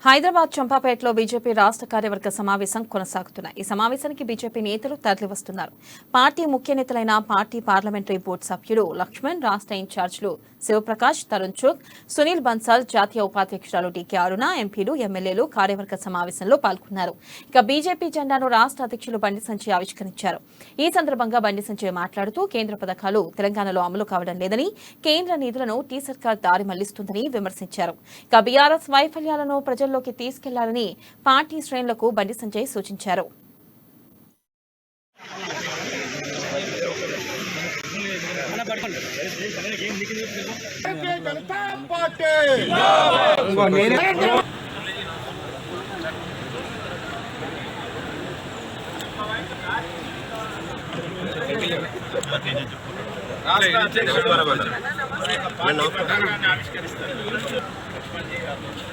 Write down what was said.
Hyderabad చంపాపేటలో BJP రాష్ట్ర కార్యవర్గ సమావేశం కొనసాగుతున్నాయి. ఈ సమావేశానికి బీజేపీ నేతలు తరలివస్తున్నారు. పార్టీ ముఖ్య నేతలైన పార్టీ పార్లమెంటరీ బోర్డు సభ్యులు లక్ష్మణ్, రాష్ట్ర ఇన్ఛార్జీలు శివప్రకాష్, తరుణ్ చుగ్, సునీల్ బన్సాల్, జాతీయ ఉపాధ్యక్షురాలు టీకే అరుణ, ఎంపీలు, ఎమ్మెల్యేలు కార్యవర్గ సమావేశంలో పాల్గొన్నారు. ఇక బీజేపీ జెండాను రాష్ట్ర అధ్యక్షులు బండి సంజయ్ ఆవిష్కరించారు. ఈ సందర్భంగా బండి సంజయ్ మాట్లాడుతూ కేంద్ర పథకాలు తెలంగాణలో అమలు కావడం లేదని, కేంద్ర నిధులను టీ సర్కార్ దారి మళ్లిస్తుందని విమర్శించారు. ఇక బీఆర్ఎస్ వైఫల్యాలను ప్రజల్లోకి తీసుకెళ్లాలని పార్టీ శ్రేణులకు బండి సంజయ్ సూచించారు. రాష్ట్ర